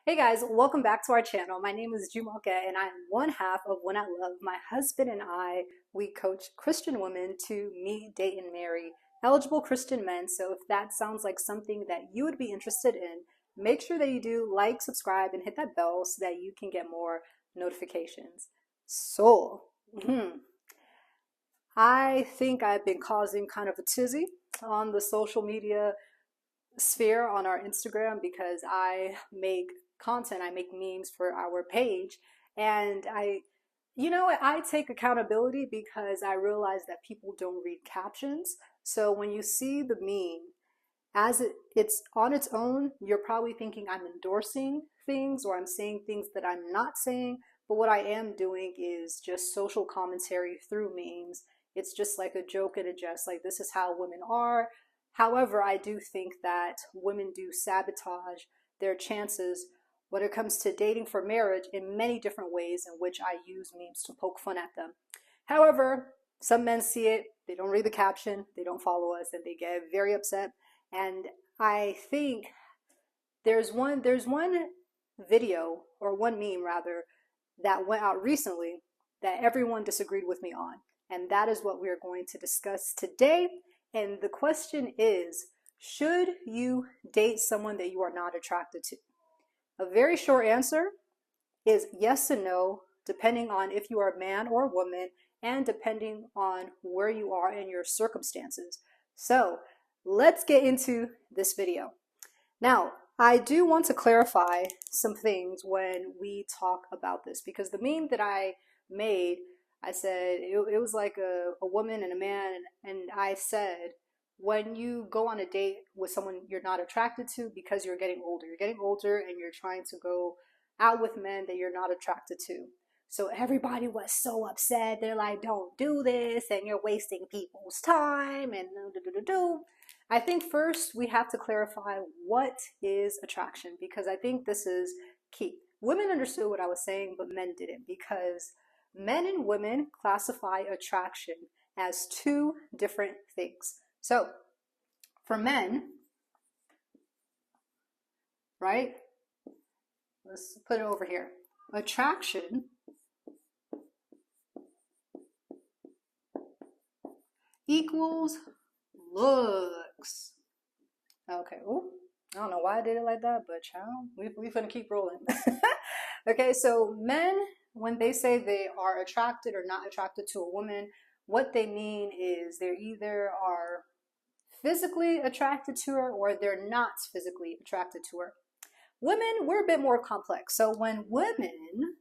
Hey guys, welcome back to our channel. My name is Jumoke and I am one half of WynnAtLove. My husband and I, we coach Christian women to meet, date, and marry eligible Christian men. So if that sounds like something that you would be interested in, make sure that you do like, subscribe, and hit that bell so that you can get more notifications. So, I think I've been causing kind of a tizzy on the social media sphere on our Instagram because I make content, I make memes for our page, and I take accountability because I realize that people don't read captions. So when you see the meme as it's on its own, you're probably thinking I'm endorsing things or I'm saying things that I'm not saying. But what I am doing is just social commentary through memes. It's just like a joke and a jest, like this is how women are. However, I do think that women do sabotage their chances when it comes to dating for marriage in many different ways in which I use memes to poke fun at them. However, some men see it, they don't read the caption, they don't follow us, and they get very upset. And I think there's one video, or one meme rather, that went out recently that everyone disagreed with me on. And that is what we're going to discuss today. And the question is, should you date someone that you are not attracted to? A very short answer is yes and no, depending on if you are a man or a woman and depending on where you are in your circumstances. So let's get into this video. Now, I do want to clarify some things when we talk about this because the meme that I made, I said it was like a woman and a man, and I said, when you go on a date with someone you're not attracted to because you're getting older and you're trying to go out with men that you're not attracted to. So everybody was so upset. They're like, don't do this and you're wasting people's time and do. I think first we have to clarify what is attraction because I think this is key. Women understood what I was saying, but men didn't because men and women classify attraction as two different things. So for men, right? Let's put it over here. Attraction equals looks. Okay. Oh, I don't know why I did it like that, but child, we're gonna keep rolling. Okay, so men, when they say they are attracted or not attracted to a woman, what they mean is they either are physically attracted to her or they're not physically attracted to her. Women, we're a bit more complex. So when women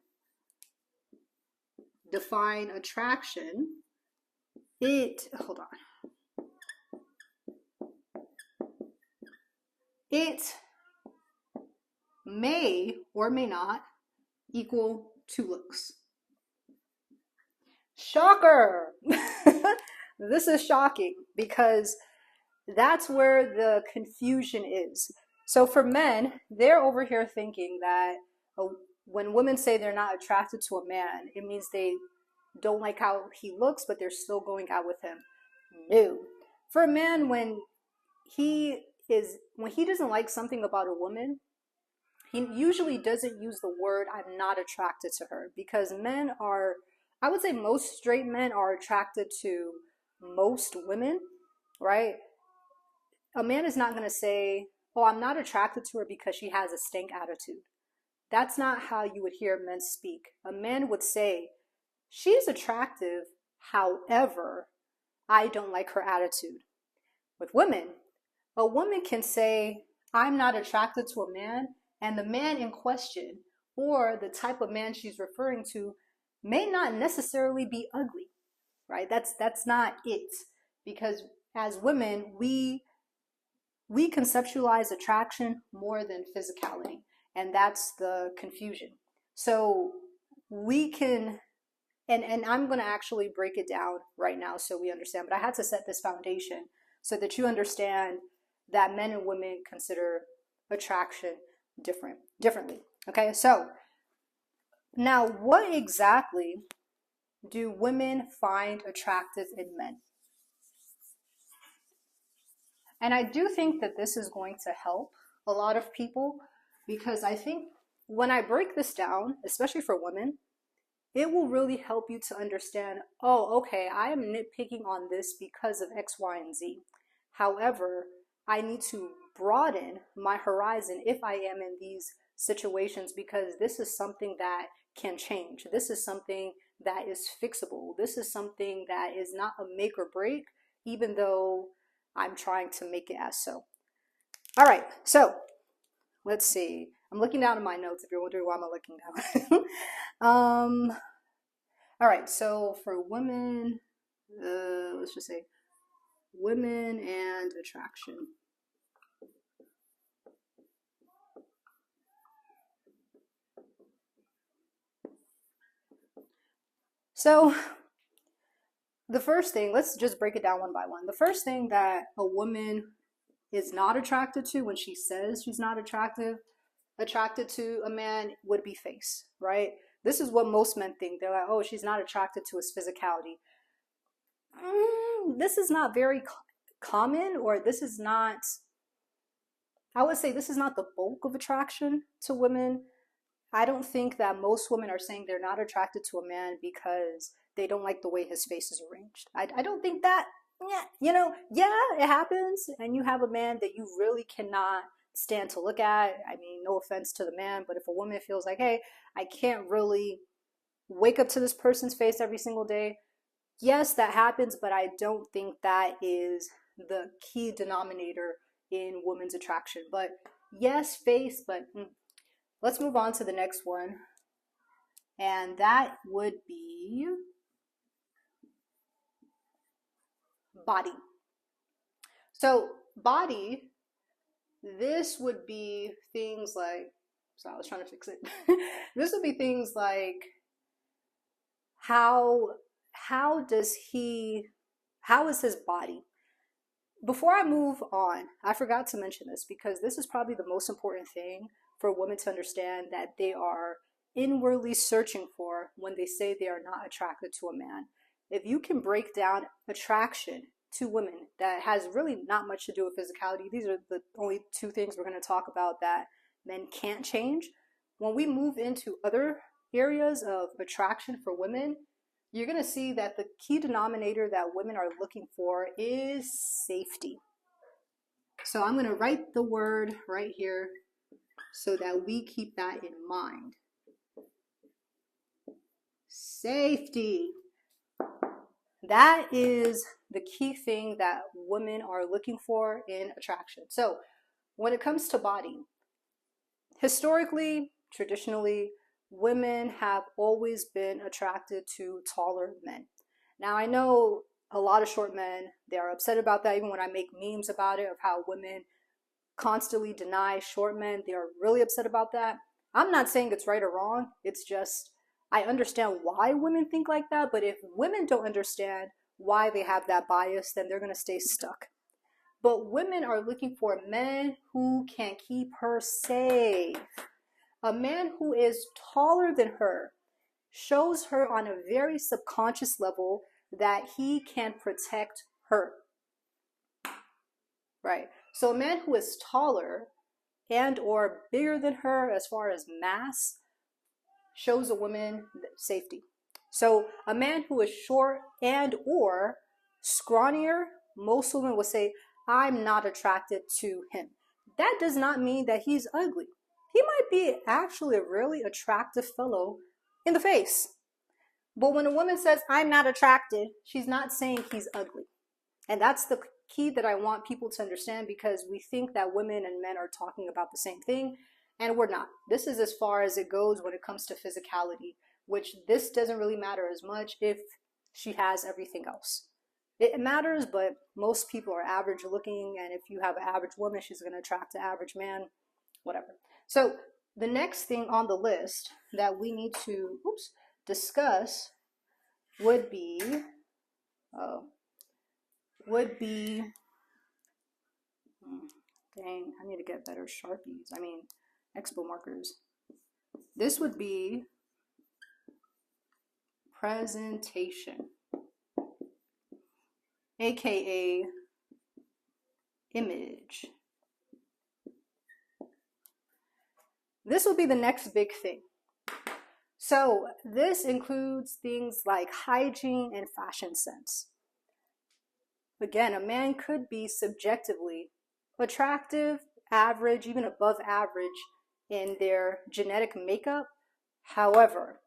define attraction, hold on. It may or may not equal two looks. Shocker! This is shocking because that's where the confusion is. So for men, they're over here thinking that when women say they're not attracted to a man, it means they don't like how he looks, but they're still going out with him. No. For a man, when he doesn't like something about a woman, he usually doesn't use the word "I'm not attracted to her" because men are, I would say most straight men are attracted to most women, right? A man is not going to say, "Oh, I'm not attracted to her because she has a stank attitude." That's not how you would hear men speak. A man would say, "She's attractive, however, I don't like her attitude." With women, a woman can say, "I'm not attracted to a man," and the man in question, or the type of man she's referring to, may not necessarily be ugly, right? That's not it. Because as women, we conceptualize attraction more than physicality, and that's the confusion. So we can, and I'm going to actually break it down right now so we understand, but I had to set this foundation so that you understand that men and women consider attraction differently. Okay, so now what exactly do women find attractive in men? And I do think that this is going to help a lot of people because I think when I break this down, especially for women, it will really help you to understand, oh, okay, I am nitpicking on this because of X, Y, and Z. However, I need to broaden my horizon if I am in these situations because this is something that can change. This is something that is fixable. This is something that is not a make or break, even though I'm trying to make it as so. All right, so let's see. I'm looking down at my notes if you're wondering why I'm looking down. All right, so for women, let's just say women and attraction. So the first thing, let's just break it down one by one. The first thing that a woman is not attracted to when she says she's not attracted to a man would be face, right? This is what most men think. They're like, oh, she's not attracted to his physicality. This is not very common, or this is not, I would say this is not the bulk of attraction to women. I don't think that most women are saying they're not attracted to a man because they don't like the way his face is arranged. I don't think that, yeah, it happens. And you have a man that you really cannot stand to look at. I mean, no offense to the man, but if a woman feels like, hey, I can't really wake up to this person's face every single day, yes, that happens, but I don't think that is the key denominator in women's attraction. But yes, face, but let's move on to the next one. And that would be body. So body, this would be things like, so I was trying to fix it. This would be things like how is his body? Before I move on, I forgot to mention this because this is probably the most important thing for women to understand that they are inwardly searching for when they say they are not attracted to a man. If you can break down attraction to women that has really not much to do with physicality, these are the only two things we're going to talk about that men can't change. When we move into other areas of attraction for women, you're going to see that the key denominator that women are looking for is safety. So I'm going to write the word right here so that we keep that in mind. Safety. That is the key thing that women are looking for in attraction. So when it comes to body, historically, traditionally, women have always been attracted to taller men. Now, I know a lot of short men, they are upset about that. Even when I make memes about it, of how women constantly deny short men, they are really upset about that. I'm not saying it's right or wrong. It's just, I understand why women think like that. But if women don't understand why they have that bias, then they're going to stay stuck. But women are looking for men who can keep her safe. A man who is taller than her shows her on a very subconscious level that he can protect her. Right? So a man who is taller and or bigger than her as far as mass shows a woman safety. So a man who is short and or scrawnier, most women will say, I'm not attracted to him. That does not mean that he's ugly. He might be actually a really attractive fellow in the face. But when a woman says, I'm not attracted, she's not saying he's ugly. And that's the key that I want people to understand, because we think that women and men are talking about the same thing, and we're not. This is as far as it goes when it comes to physicality, which this doesn't really matter as much if she has everything else. It matters, but most people are average looking, and if you have an average woman, she's going to attract an average man, whatever. So the next thing on the list that we need to discuss would be, dang, I need to get better Sharpies. I mean, Expo markers. This would be presentation, aka image. This will be the next big thing. So this includes things like hygiene and fashion sense. Again, a man could be subjectively attractive, average, even above average in their genetic makeup. However,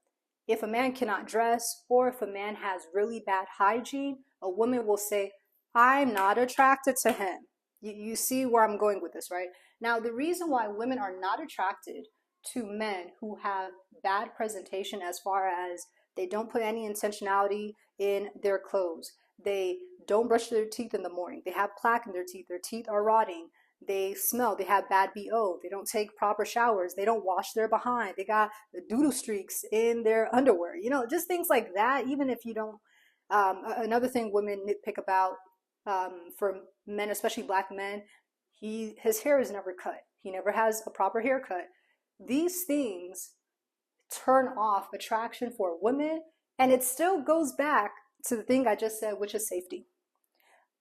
if a man cannot dress or if a man has really bad hygiene, a woman will say, I'm not attracted to him. You see where I'm going with this, right? Now, the reason why women are not attracted to men who have bad presentation, as far as they don't put any intentionality in their clothes, they don't brush their teeth in the morning, they have plaque in their teeth are rotting, they smell, they have bad BO, they don't take proper showers, they don't wash their behind, they got the doodle streaks in their underwear, just things like that. Even if you don't, another thing women nitpick about, for men, especially black men, his hair is never cut, he never has a proper haircut. These things turn off attraction for women, and it still goes back to the thing I just said, which is safety.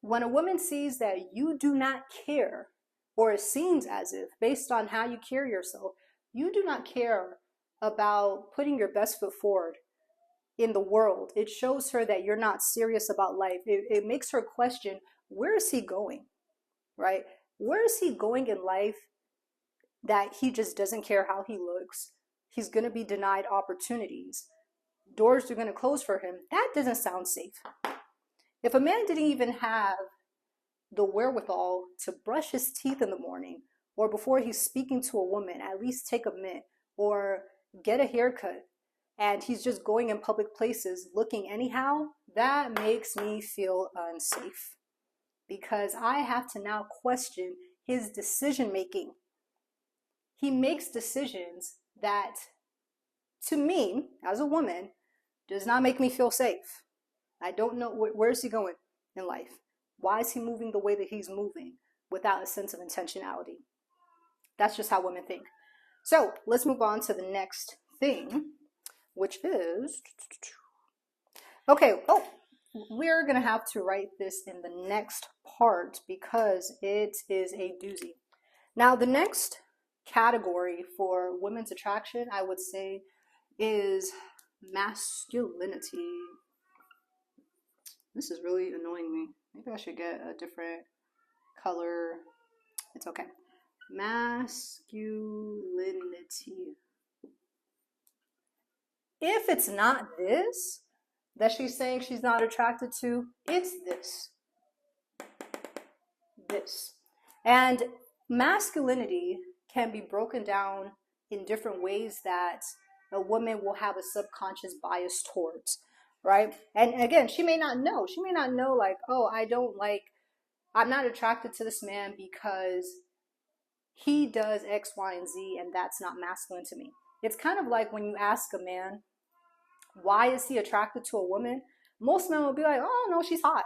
When a woman sees that you do not care, or it seems as if, based on how you carry yourself, you do not care about putting your best foot forward in the world, it shows her that you're not serious about life. It makes her question, where is he going, right? Where is he going in life that he just doesn't care how he looks? He's going to be denied opportunities. Doors are going to close for him. That doesn't sound safe. If a man didn't even have the wherewithal to brush his teeth in the morning, or before he's speaking to a woman, at least take a mint or get a haircut, and he's just going in public places looking anyhow, that makes me feel unsafe, because I have to now question his decision making. He makes decisions that, to me, as a woman, does not make me feel safe. I don't know, where is he going in life? Why is he moving the way that he's moving without a sense of intentionality? That's just how women think. So let's move on to the next thing, which is, okay, we're going to have to write this in the next part because it is a doozy. Now, the next category for women's attraction, I would say, is masculinity. This is really annoying me. Maybe I should get a different color. It's okay. Masculinity. If it's not this that she's saying she's not attracted to, it's this. This. And masculinity can be broken down in different ways that a woman will have a subconscious bias towards, right? And again, she may not know. She may not know, like, oh, I'm not attracted to this man because he does X, Y, and Z, and that's not masculine to me. It's kind of like when you ask a man, why is he attracted to a woman? Most men will be like, oh, no, she's hot.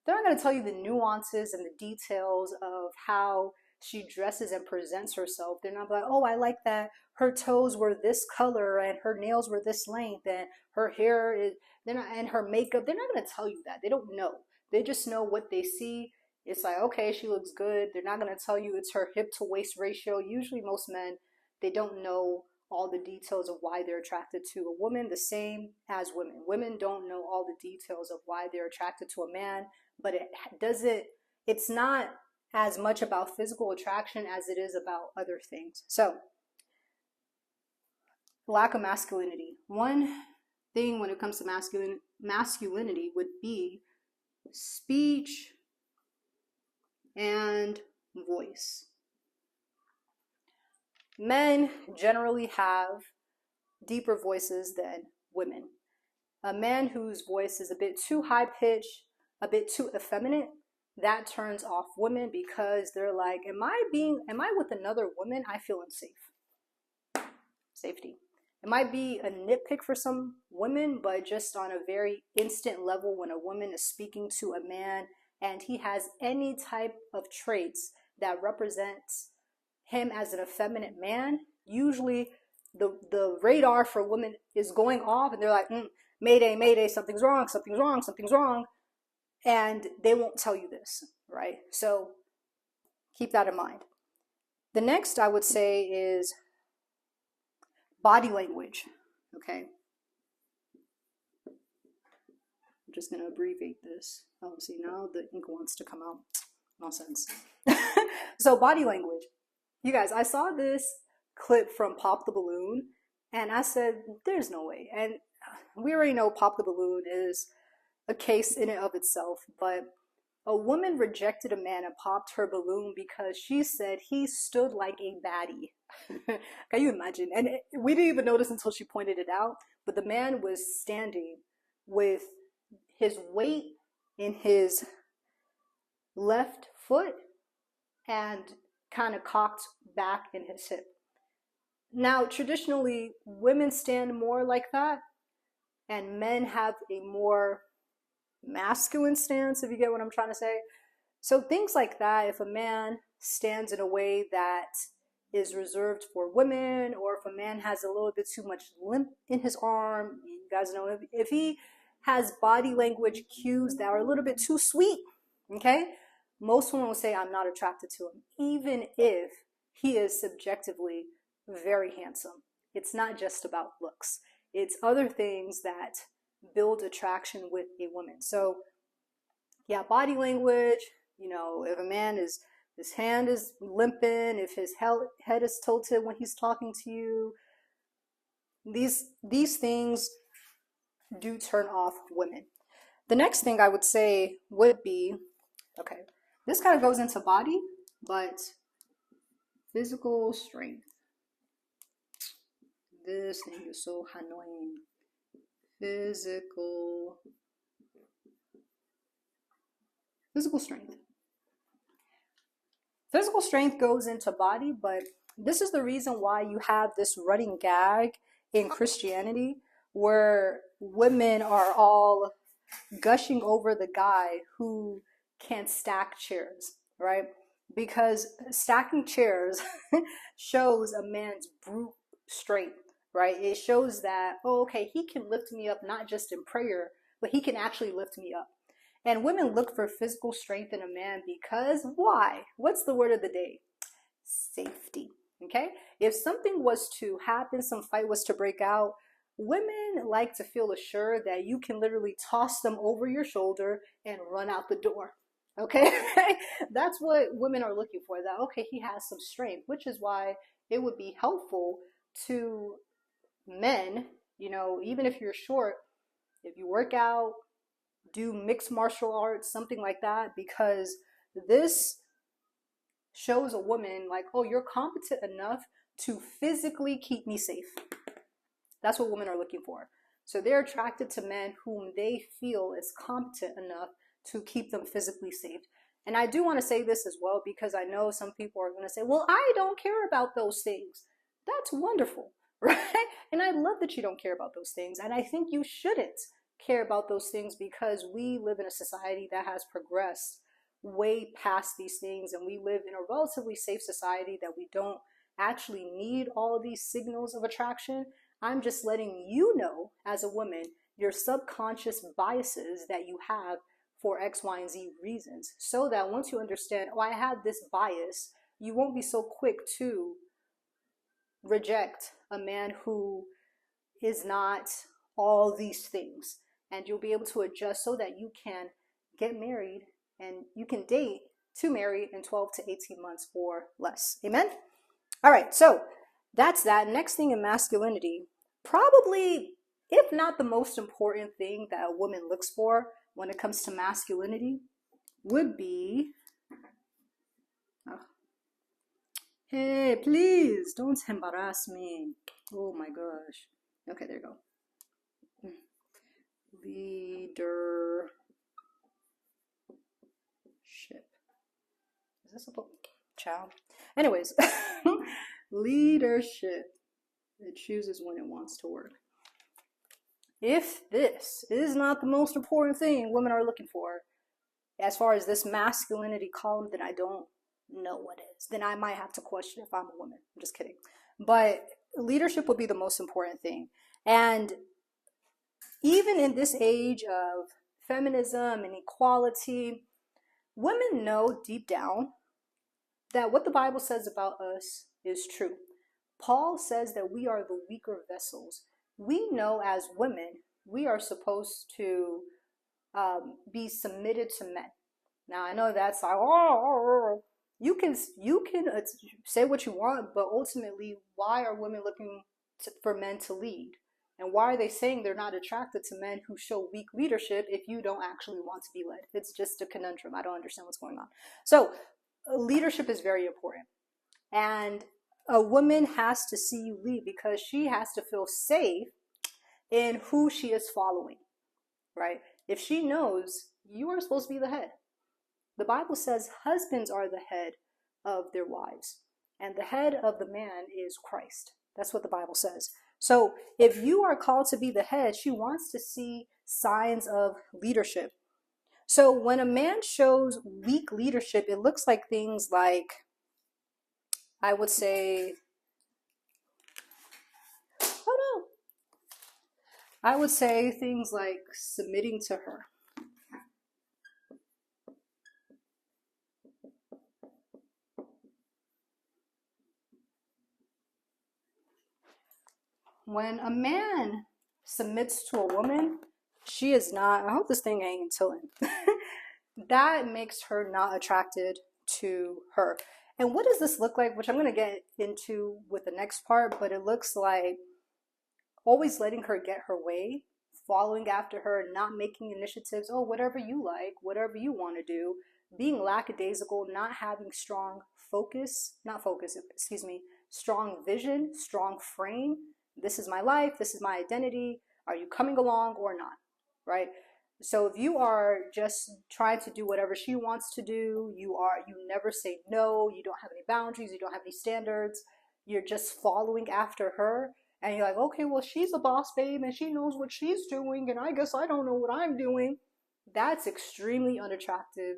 They're not going to tell you the nuances and the details of how she dresses and presents herself. They're not like, oh, I like that her toes were this color and her nails were this length and her hair is, and her makeup. They're not going to tell you that. They don't know. They just know what they see. It's like, okay, she looks good. They're not going to tell you it's her hip to waist ratio. Usually most men, they don't know all the details of why they're attracted to a woman, the same as women. Women don't know all the details of why they're attracted to a man, but it's not as much about physical attraction as it is about other things. So, lack of masculinity. One thing when it comes to masculinity would be speech and voice. Men generally have deeper voices than women. A man whose voice is a bit too high pitched, a bit too effeminate, that turns off women because they're like, am I with another woman? I feel unsafe. Safety. It might be a nitpick for some women, but just on a very instant level, when a woman is speaking to a man and he has any type of traits that represents him as an effeminate man, usually the radar for women is going off and they're like, mayday, mayday, something's wrong, something's wrong, something's wrong. And they won't tell you this, right? So keep that in mind. The next I would say is Body language. Okay. I'm just going to abbreviate this. Oh, see, now the ink wants to come out. Nonsense. So, body language. You guys, I saw this clip from Pop the Balloon, and I said, there's no way. And we already know Pop the Balloon is a case in and of itself, but a woman rejected a man and popped her balloon because she said he stood like a baddie. Can you imagine? And we didn't even notice until she pointed it out, but the man was standing with his weight in his left foot and kind of cocked back in his hip. Now, traditionally, women stand more like that, and men have a more masculine stance, if you get what I'm trying to say. So things like that, if a man stands in a way that is reserved for women, or if a man has a little bit too much limp in his arm, you guys know, if he has body language cues that are a little bit too sweet, okay, most women will say, I'm not attracted to him, even if he is subjectively very handsome. It's not just about looks. It's other things that build attraction with a woman. So yeah, body language, you know, if a man is, his hand is limping, if his head is tilted when he's talking to you, these things do turn off women. The next thing I would say would be, okay, this kind of goes into body, but physical strength. This thing is so annoying. Physical strength. Physical strength goes into body, but this is the reason why you have this running gag in Christianity where women are all gushing over the guy who can stack chairs, right? Because stacking chairs shows a man's brute strength, right? It shows that, oh, okay, he can lift me up not just in prayer, but he can actually lift me up. And women look for physical strength in a man because why? What's the word of the day? Safety. Okay? If something was to happen, some fight was to break out, women like to feel assured that you can literally toss them over your shoulder and run out the door. Okay? That's what women are looking for. That, okay, he has some strength, which is why it would be helpful to men, you know, even if you're short, if you work out, do mixed martial arts, something like that, because this shows a woman like, oh, you're competent enough to physically keep me safe. That's what women are looking for. So they're attracted to men whom they feel is competent enough to keep them physically safe. And I do want to say this as well, because I know some people are going to say, well, I don't care about those things. That's wonderful, right? And I love that you don't care about those things. And I think you shouldn't care about those things, because we live in a society that has progressed way past these things, and we live in a relatively safe society that we don't actually need all of these signals of attraction. I'm just letting you know, as a woman, your subconscious biases that you have for X, Y, and Z reasons, so that once you understand, oh, I have this bias, you won't be so quick to reject a man who is not all these things. And you'll be able to adjust so that you can get married and you can date to marry in 12 to 18 months or less. Amen? All right, so that's that. Next thing in masculinity, probably, if not the most important thing that a woman looks for when it comes to masculinity, would be, oh, hey, please, don't embarrass me. Oh my gosh. Okay, there you go. Leadership. Is this a book? Child. Anyways, leadership. It chooses when it wants to work. If this is not the most important thing women are looking for, as far as this masculinity column, then I don't know what is. Then I might have to question if I'm a woman. I'm just kidding. But leadership would be the most important thing. And even in this age of feminism and equality, women know deep down that what the Bible says about us is true. Paul says that we are the weaker vessels. We know as women, we are supposed to be submitted to men. Now I know that's like, oh, you can say what you want, but ultimately, why are women looking for men to lead? And why are they saying they're not attracted to men who show weak leadership if you don't actually want to be led? It's just a conundrum. I don't understand what's going on. So, leadership is very important. And a woman has to see you lead because she has to feel safe in who she is following, right? If she knows you are supposed to be the head, the Bible says husbands are the head of their wives, and the head of the man is Christ. That's what the Bible says. So if you are called to be the head, she wants to see signs of leadership. So when a man shows weak leadership, it looks like things like, I would say, oh no, I would say things like submitting to her. When a man submits to a woman, she is not, I hope this thing ain't tilting. That makes her not attracted to her. And what does this look like? Which I'm going to get into with the next part, but it looks like always letting her get her way, following after her, not making initiatives. Oh, whatever you like, whatever you want to do, being lackadaisical, not having strong focus, not focus, excuse me, strong vision, strong frame. This is my life, this is my identity. Are you coming along or not? Right? So if you are just trying to do whatever she wants to do, you never say no, you don't have any boundaries, you don't have any standards, you're just following after her, and you're like, okay, well, she's a boss babe and she knows what she's doing, and I guess I don't know what I'm doing. That's extremely unattractive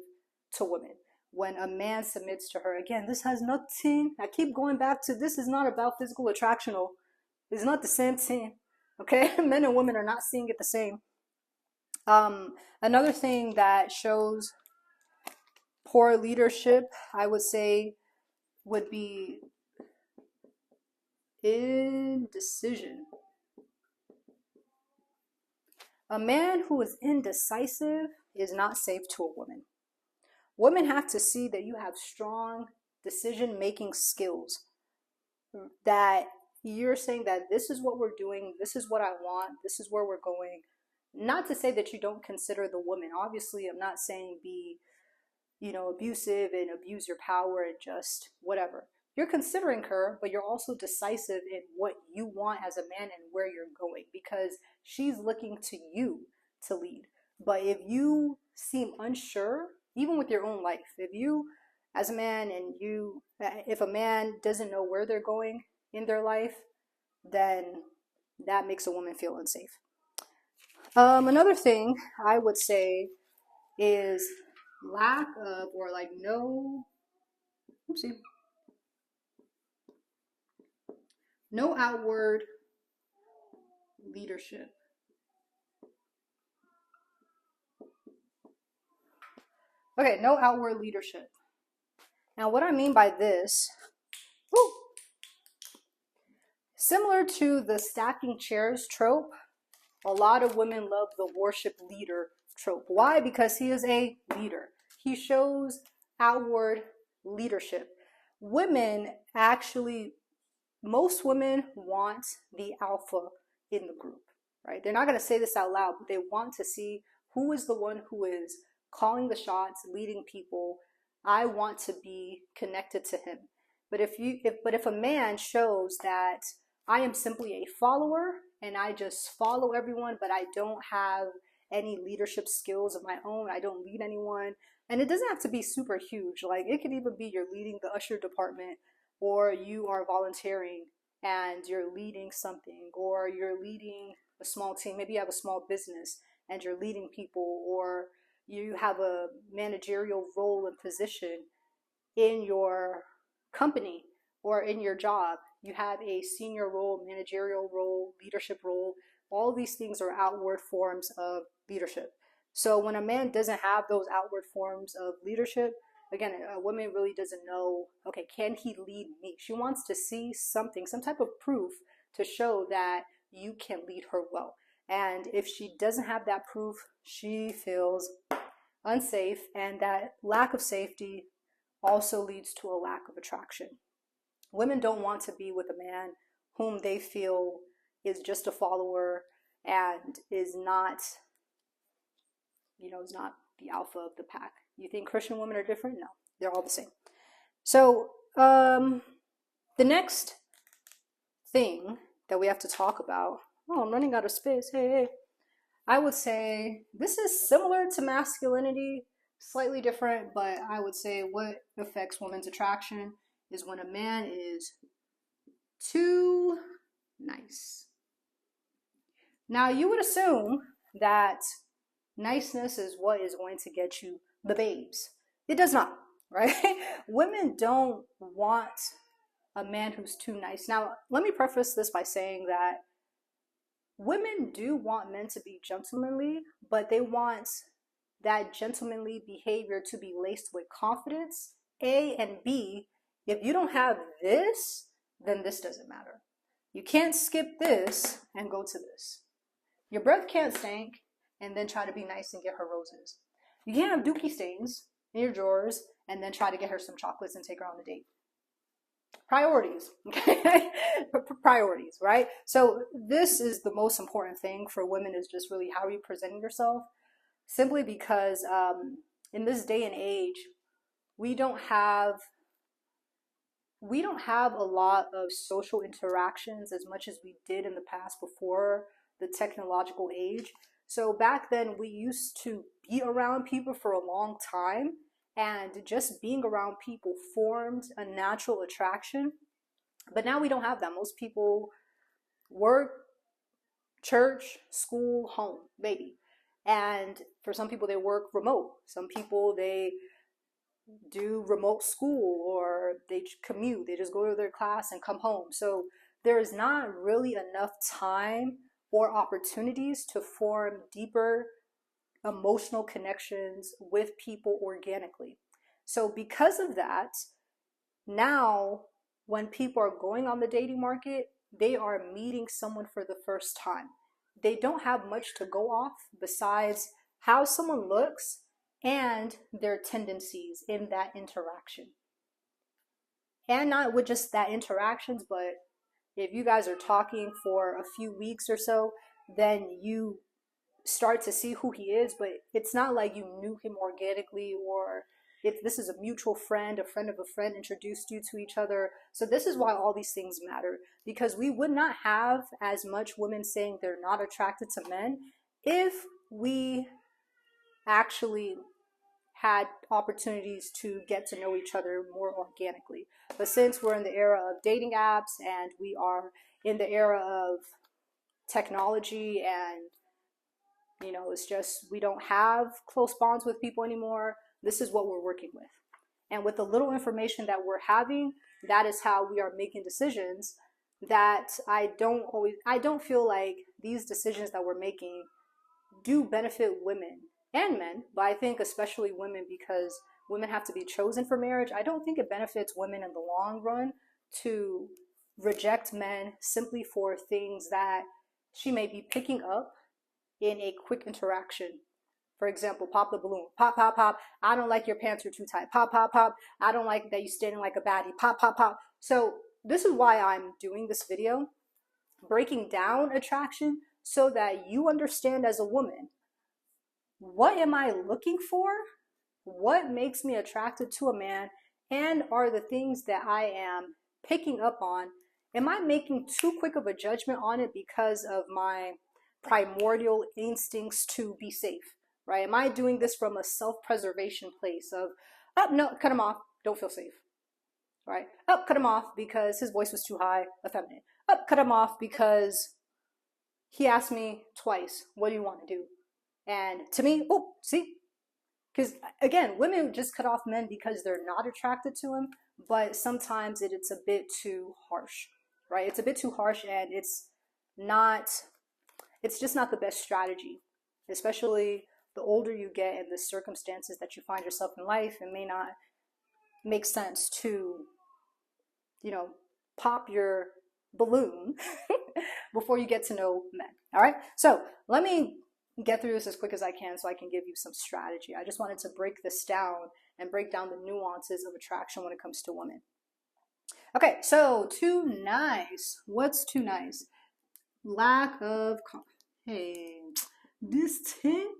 to women. When a man submits to her, again, this has nothing, I keep going back to, this is not about physical attractional. It's not the same thing. Okay? Men and women are not seeing it the same. Another thing that shows poor leadership, I would say, would be indecision. A man who is indecisive is not safe to a woman. Women have to see that you have strong decision-making skills, that you're saying that this is what we're doing, this is what I want, this is where we're going. Not to say that you don't consider the woman. Obviously, I'm not saying be, abusive and abuse your power and just whatever. You're considering her, but you're also decisive in what you want as a man and where you're going, because she's looking to you to lead. But if you seem unsure, even with your own life, if you, as a man, if a man doesn't know where they're going in their life, then that makes a woman feel unsafe. Another thing I would say is lack of, or like no outward leadership. Okay, no outward leadership. Now, what I mean by this, similar to the stacking chairs trope, a lot of women love the worship leader trope. Why? Because he is a leader. He shows outward leadership. Women actually, most women want the alpha in the group, right? They're not going to say this out loud, but they want to see who is the one who is calling the shots, leading people. I want to be connected to him. But if a man shows that I am simply a follower and I just follow everyone, but I don't have any leadership skills of my own, I don't lead anyone, and it doesn't have to be super huge. Like, it could even be you're leading the usher department, or you are volunteering and you're leading something, or you're leading a small team. Maybe you have a small business and you're leading people, or you have a managerial role and position in your company or in your job. You have a senior role, managerial role, leadership role. All these things are outward forms of leadership. So when a man doesn't have those outward forms of leadership, Again, a woman really doesn't know, okay, can he lead me? She wants to see something, some type of proof to show that you can lead her well. And if she doesn't have that proof, she feels unsafe, and that lack of safety also leads to a lack of attraction. Women don't want to be with a man whom they feel is just a follower and is not, is not the alpha of the pack. You think Christian women are different? No, they're all the same. So the next thing that we have to talk about, oh, I'm running out of space. Hey. I would say this is similar to masculinity, slightly different, but I would say what affects women's attraction is when a man is too nice. Now, you would assume that niceness is what is going to get you the babes. It does not, right? Women don't want a man who's too nice. Now, let me preface this by saying that women do want men to be gentlemanly, but they want that gentlemanly behavior to be laced with confidence, A, and B, if you don't have this, then this doesn't matter. You can't skip this and go to this. Your breath can't stink and then try to be nice and get her roses. You can't have dookie stains in your drawers and then try to get her some chocolates and take her on a date. Priorities, okay? Priorities, right? So this is the most important thing for women, is just really how are you presenting yourself, simply because in this day and age, we don't have a lot of social interactions as much as we did in the past before the technological age. So back then we used to be around people for a long time, and just being around people formed a natural attraction. But now we don't have that. Most people work, church, school, home, maybe. And for some people, they work remote. Some people, they do remote school, or they commute. They just go to their class and come home. So there is not really enough time or opportunities to form deeper emotional connections with people organically. So because of that, now when people are going on the dating market, they are meeting someone for the first time. They don't have much to go off besides how someone looks and their tendencies in that interaction. And not with just that interactions, but if you guys are talking for a few weeks or so, then you start to see who he is, but it's not like you knew him organically, or if this is a mutual friend, a friend of a friend introduced you to each other. So this is why all these things matter, because we would not have as much women saying they're not attracted to men if we actually had opportunities to get to know each other more organically. But since we're in the era of dating apps and we are in the era of technology, and it's just we don't have close bonds with people anymore, this is what we're working with. And with the little information that we're having, that is how we are making decisions that I don't feel like these decisions that we're making do benefit women and men, but I think especially women, because women have to be chosen for marriage. I don't think it benefits women in the long run to reject men simply for things that she may be picking up in a quick interaction. For example, pop the balloon. Pop, pop, pop. I don't like your pants are too tight. Pop, pop, pop. I don't like that you standing like a baddie. Pop, pop, pop. So this is why I'm doing this video, breaking down attraction, so that you understand as a woman, what am I looking for? What makes me attracted to a man? And are the things that I am picking up on, am I making too quick of a judgment on it because of my primordial instincts to be safe, right? Am I doing this from a self-preservation place of, oh, no, cut him off, don't feel safe, right? Oh, cut him off because his voice was too high, effeminate. Oh, cut him off because he asked me twice, what do you want to do? And to me, oh, see? Because again, women just cut off men because they're not attracted to him, but sometimes it's a bit too harsh, right? It's a bit too harsh, and it's just not the best strategy, especially the older you get and the circumstances that you find yourself in life. It may not makes sense to, you know, pop your balloon before you get to know men. All right. So let me get through this as quick as I can so I can give you some strategy. I just wanted to break this down and break down the nuances of attraction when it comes to women. Okay, so too nice. What's too nice? Lack of hey, this thing.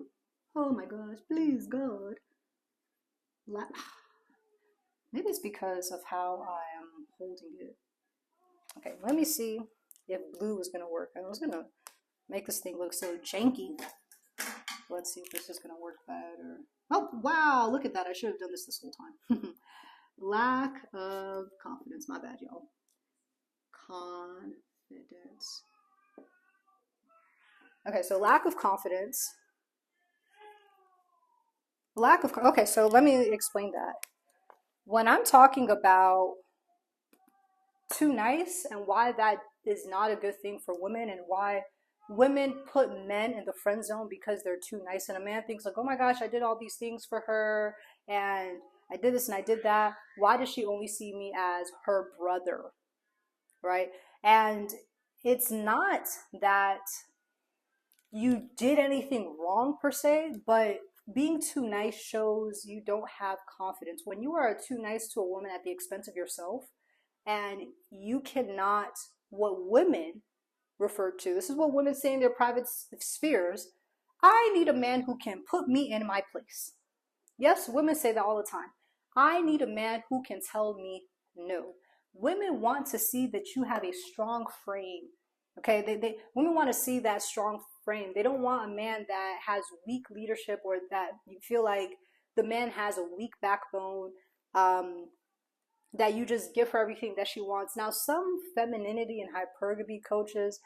Oh my gosh, please God. Maybe it's because of how I am holding it. Okay, let me see if blue is gonna work. I was gonna make this thing look so janky. Let's see if this is gonna work better. Oh wow, look at that. I should have done this whole time. Lack of confidence. My bad, y'all. Confidence. Okay, so lack of confidence. Okay, so let me explain that. When I'm talking about too nice and why that is not a good thing for women and why women put men in the friend zone because they're too nice, and a man thinks like, oh my gosh, I did all these things for her and I did this and I did that. Why does she only see me as her brother? Right? And it's not that you did anything wrong per se, but being too nice shows you don't have confidence. When you are too nice to a woman at the expense of yourself, and you cannot, what women refer to, this is what women say in their private spheres, I need a man who can put me in my place. Yes, women say that all the time. I need a man who can tell me no. Women want to see that you have a strong frame. Okay, women want to see that strong frame. They don't want a man that has weak leadership or that you feel like the man has a weak backbone, that you just give her everything that she wants. Now, some femininity and hypergamy coaches,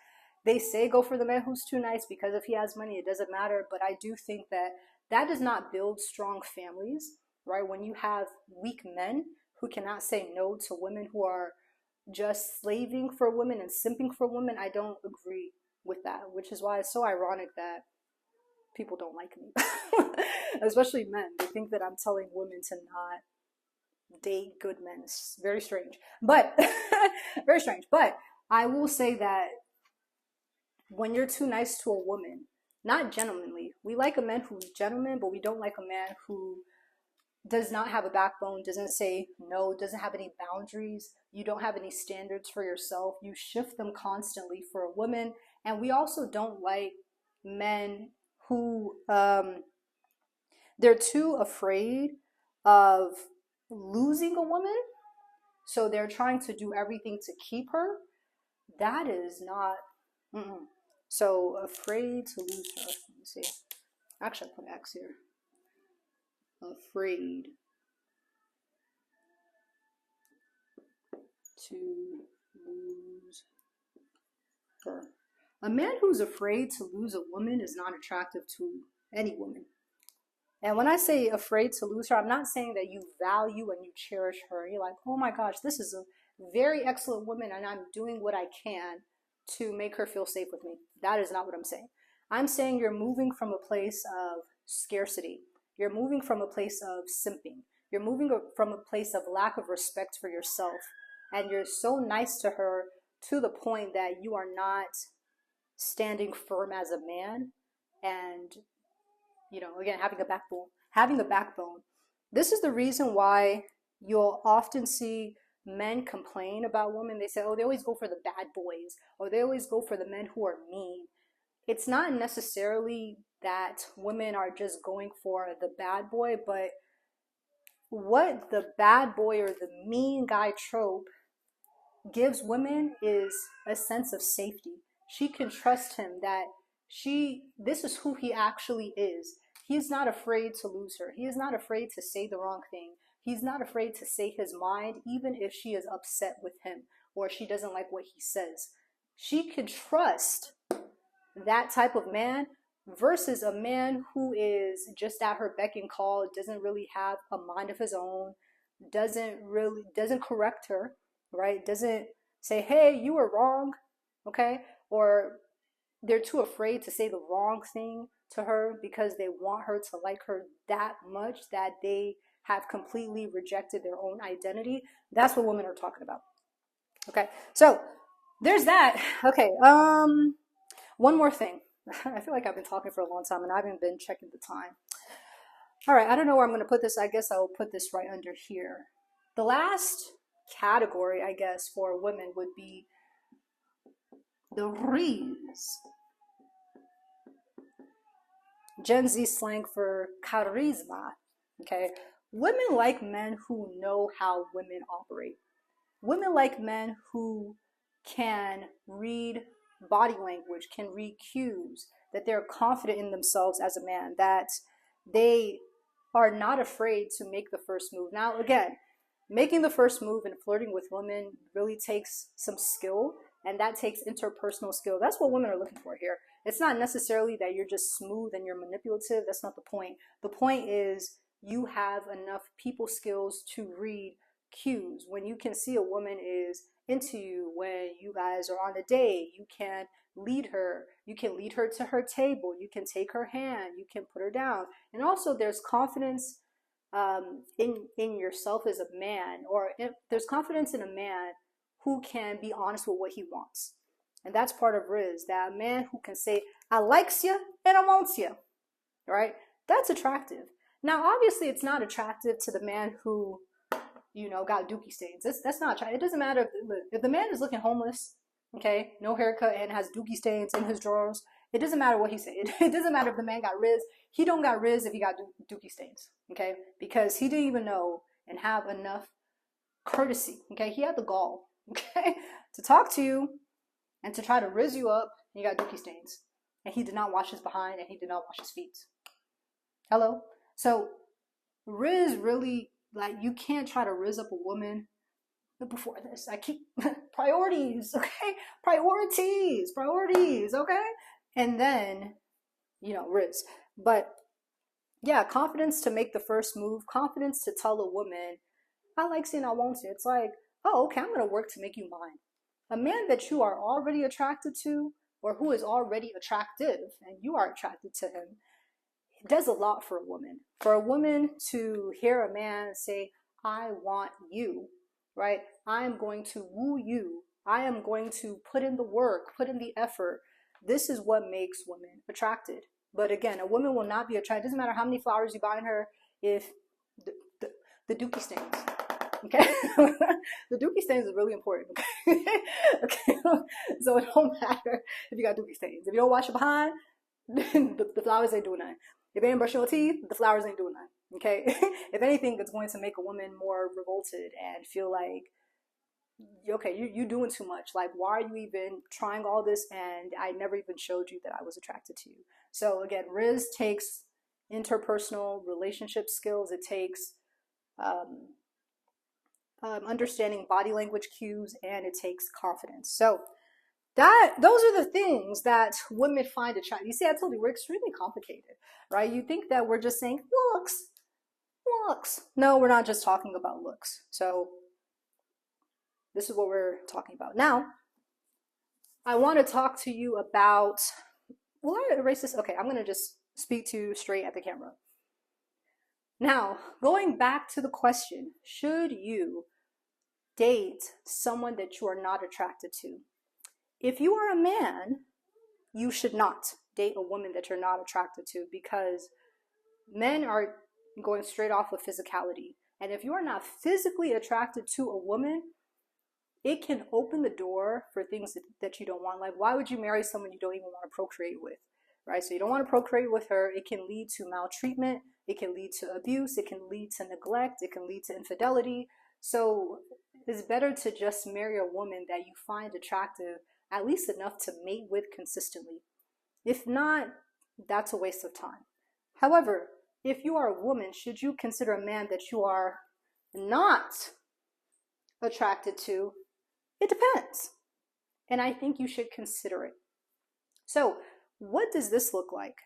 they say go for the man who's too nice because if he has money, it doesn't matter. But I do think that that does not build strong families, right? When you have weak men who cannot say no to women who are just slaving for women and simping for women, I don't agree with that, which is why it's so ironic that people don't like me, especially men. They think that I'm telling women to not date good men. It's very strange, but very strange. But I will say that when you're too nice to a woman, not gentlemanly, we like a man who's gentleman, but we don't like a man who does not have a backbone, doesn't say no, doesn't have any boundaries. You don't have any standards for yourself. You shift them constantly for a woman. And we also don't like men who they're too afraid of losing a woman, so they're trying to do everything to keep her. That is not. Mm-mm. So afraid to lose her. Let me see. Actually, I put X here. Afraid to lose her. A man who's afraid to lose a woman is not attractive to any woman. And when I say afraid to lose her, I'm not saying that you value and you cherish her. You're like, oh my gosh, this is a very excellent woman and I'm doing what I can to make her feel safe with me. That is not what I'm saying. I'm saying you're moving from a place of scarcity. You're moving from a place of simping. You're moving from a place of lack of respect for yourself. And you're so nice to her to the point that you are not standing firm as a man and, you know, again, having a backbone. This is the reason why you'll often see men complain about women. They say, oh, they always go for the bad boys, or they always go for the men who are mean. It's not necessarily that women are just going for the bad boy, but what the bad boy or the mean guy trope gives women is a sense of safety. She can trust him that this is who he actually is. He's not afraid to lose her. He is not afraid to say the wrong thing. He's not afraid to say his mind, even if she is upset with him or she doesn't like what he says. She can trust that type of man versus a man who is just at her beck and call, doesn't really have a mind of his own, doesn't correct her, right? Doesn't say, hey, you were wrong, okay? Or they're too afraid to say the wrong thing to her because they want her to like her that much that they have completely rejected their own identity. That's what women are talking about. Okay, so there's that. Okay, one more thing. I feel like I've been talking for a long time and I haven't been checking the time. All right, I don't know where I'm going to put this. I guess I'll put this right under here. The last category, I guess, for women would be the Riz. Gen Z slang for charisma. Okay, women like men who know how women operate. Women like men who can read body language, can read cues, that they're confident in themselves as a man, that they are not afraid to make the first move. Now, again, making the first move and flirting with women really takes some skill, and that takes interpersonal skill. That's what women are looking for here. It's not necessarily that you're just smooth and you're manipulative. That's not the point. The point is you have enough people skills to read cues. When you can see a woman is into you, when you guys are on a date, you can lead her. You can lead her to her table. You can take her hand. You can put her down. And also there's confidence in yourself as a man, or if there's confidence in a man who can be honest with what he wants. And that's part of Riz, that man who can say, I likes you and I wants you, right? That's attractive. Now, obviously, it's not attractive to the man who, got dookie stains. That's not attractive. It doesn't matter if the man is looking homeless, okay, no haircut and has dookie stains in his drawers. It doesn't matter what he said. It doesn't matter if the man got Riz. He don't got Riz if he got dookie stains, okay? Because he didn't even know and have enough courtesy, okay? He had the gall, okay, to talk to you and to try to Riz you up, and you got dookie stains. And he did not wash his behind, and he did not wash his feet. Hello? So Riz really, like, you can't try to Riz up a woman. But before this, I keep priorities, okay? Priorities, okay? And then, Riz. But yeah, confidence to make the first move, confidence to tell a woman, I like seeing I won't see. It's like, oh, okay, I'm going to work to make you mine. A man that you are already attracted to, or who is already attractive, and you are attracted to him, it does a lot for a woman. For a woman to hear a man say, I want you, right? I am going to woo you. I am going to put in the work, put in the effort. This is what makes women attracted. But again, a woman will not be attracted. It doesn't matter how many flowers you buy in her if the dookie stains. Okay, the dookie stains is really important. Okay, okay. So it don't matter if you got dookie stains. If you don't wash your behind, the flowers ain't doing nothing. If you ain't brushing your teeth, the flowers ain't doing nothing. Okay, if anything, it's going to make a woman more revolted and feel like, okay, you're doing too much. Like, why are you even trying all this? And I never even showed you that I was attracted to you. So again, Riz takes interpersonal relationship skills. It takes understanding body language cues, and it takes confidence. So those are the things that women find attractive. You see, I told you we're extremely complicated, right? You think that we're just saying looks. No, we're not just talking about looks. So this is what we're talking about. Now, I want to talk to you about, will I erase this? Okay, I'm going to just speak to you straight at the camera. Now, going back to the question, should you date someone that you are not attracted to? If you are a man, you should not date a woman that you're not attracted to, because men are going straight off of physicality. And if you are not physically attracted to a woman, it can open the door for things that you don't want. Like, why would you marry someone you don't even want to procreate with, right? So you don't want to procreate with her. It can lead to maltreatment. It can lead to abuse. It can lead to neglect. It can lead to infidelity. So it's better to just marry a woman that you find attractive, at least enough to mate with consistently. If not, that's a waste of time. However, if you are a woman, should you consider a man that you are not attracted to? It depends. And I think you should consider it. So what does this look like?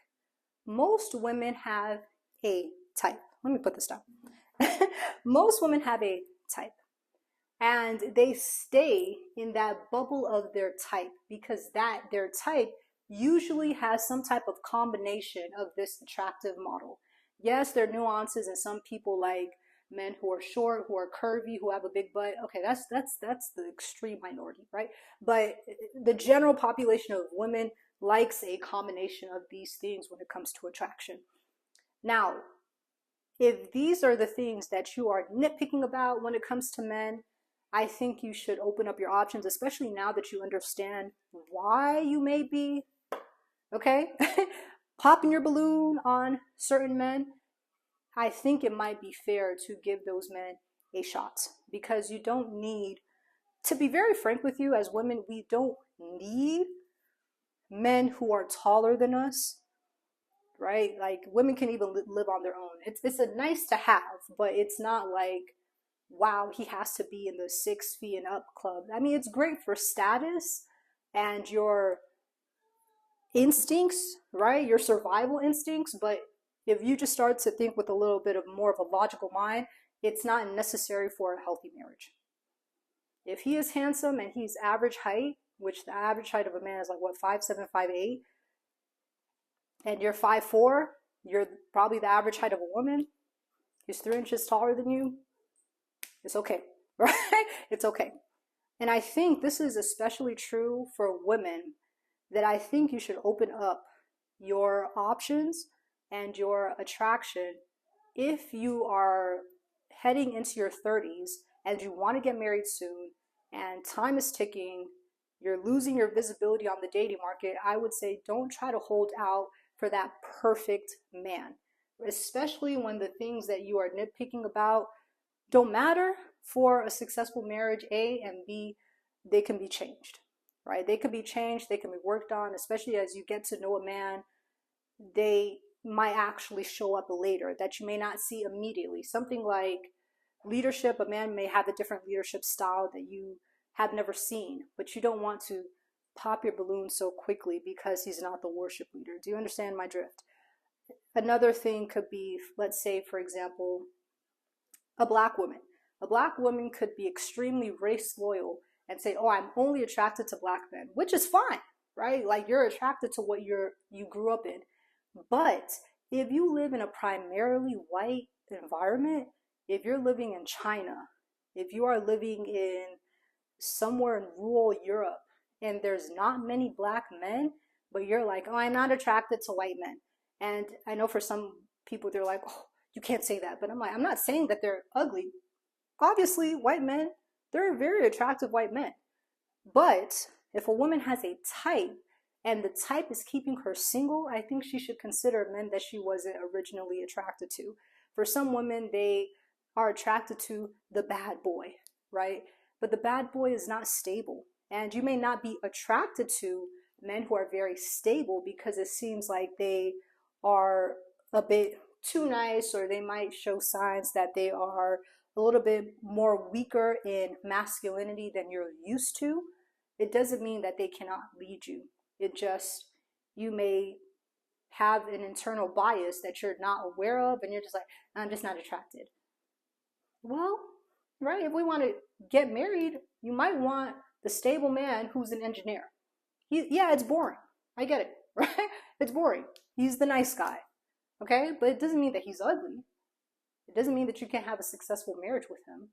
Most women have a type. Let me put this down. Most women have a type. And they stay in that bubble of their type because their type usually has some type of combination of this attractive model. Yes, there are nuances, and some people like men who are short, who are curvy, who have a big butt. Okay, that's the extreme minority, right? But the general population of women likes a combination of these things when it comes to attraction. Now, if these are the things that you are nitpicking about when it comes to men, I think you should open up your options, especially now that you understand why you may be, okay, popping your balloon on certain men. I think it might be fair to give those men a shot, because you don't need, to be very frank with you, as women, we don't need men who are taller than us, right? Like women can even live on their own. It's a nice to have, but it's not like, wow, he has to be in the 6 feet and up club. I mean, it's great for status and your instincts, right? Your survival instincts. But if you just start to think with a little bit of more of a logical mind, it's not necessary for a healthy marriage. If he is handsome and he's average height, which the average height of a man is like what, 5'7", 5'8", and you're 5'4", you're probably the average height of a woman. He's 3 inches taller than you. It's okay, right? It's okay. And I think this is especially true for women, that I think you should open up your options and your attraction if you are heading into your 30s and you want to get married soon and time is ticking, you're losing your visibility on the dating market. I would say don't try to hold out for that perfect man, especially when the things that you are nitpicking about don't matter for a successful marriage. A and B, they can be changed, right? They can be changed, they can be worked on, especially as you get to know a man. They might actually show up later that you may not see immediately. Something like leadership, a man may have a different leadership style that you have never seen, but you don't want to pop your balloon so quickly because he's not the worship leader. Do you understand my drift? Another thing could be, let's say, for example, a black woman. A black woman could be extremely race loyal and say, oh, I'm only attracted to black men, which is fine, right? Like you're attracted to what you grew up in. But if you live in a primarily white environment, if you're living in China, if you are living in somewhere in rural Europe and there's not many black men, but you're like, oh, I'm not attracted to white men. And I know for some people, they're like, oh, you can't say that. But I'm like, I'm not saying that they're ugly. Obviously, white men, they're very attractive white men. But if a woman has a type and the type is keeping her single, I think she should consider men that she wasn't originally attracted to. For some women, they are attracted to the bad boy, right? But the bad boy is not stable. And you may not be attracted to men who are very stable because it seems like they are a bit too nice, or they might show signs that they are a little bit more weaker in masculinity than you're used to. It doesn't mean that they cannot lead you. It just, you may have an internal bias that you're not aware of, and you're just like, I'm just not attracted. Well, right, if we want to get married, you might want the stable man who's an engineer. Yeah, it's boring. I get it, right? It's boring. He's the nice guy, okay? But it doesn't mean that he's ugly. It doesn't mean that you can't have a successful marriage with him,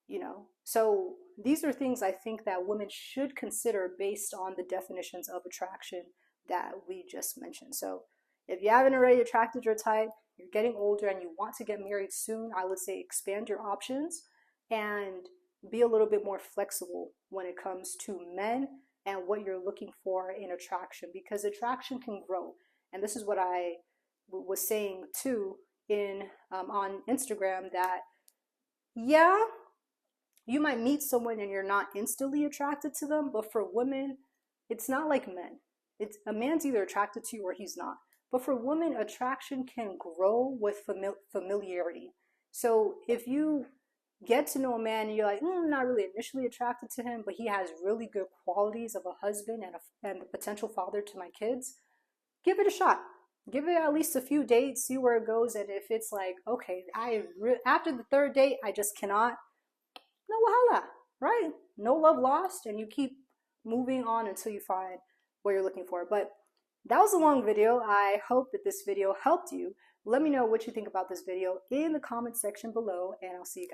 you know? So these are things I think that women should consider based on the definitions of attraction that we just mentioned. So if you haven't already attracted your type, you're getting older and you want to get married soon, I would say expand your options and be a little bit more flexible when it comes to men and what you're looking for in attraction, because attraction can grow. And this is what I was saying too in on Instagram, that yeah, you might meet someone and you're not instantly attracted to them, but for women, it's not like men. It's a man's either attracted to you or he's not. But for women, attraction can grow with familiarity. So if you get to know a man and you're like, I'm not really initially attracted to him, but he has really good qualities of a husband and a potential father to my kids, give it a shot. Give it at least a few dates, see where it goes. And if it's like, okay, after the third date, I just cannot, no wahala, right? No love lost, and you keep moving on until you find what you're looking for. But that was a long video. I hope that this video helped you. Let me know what you think about this video in the comment section below, and I'll see you guys.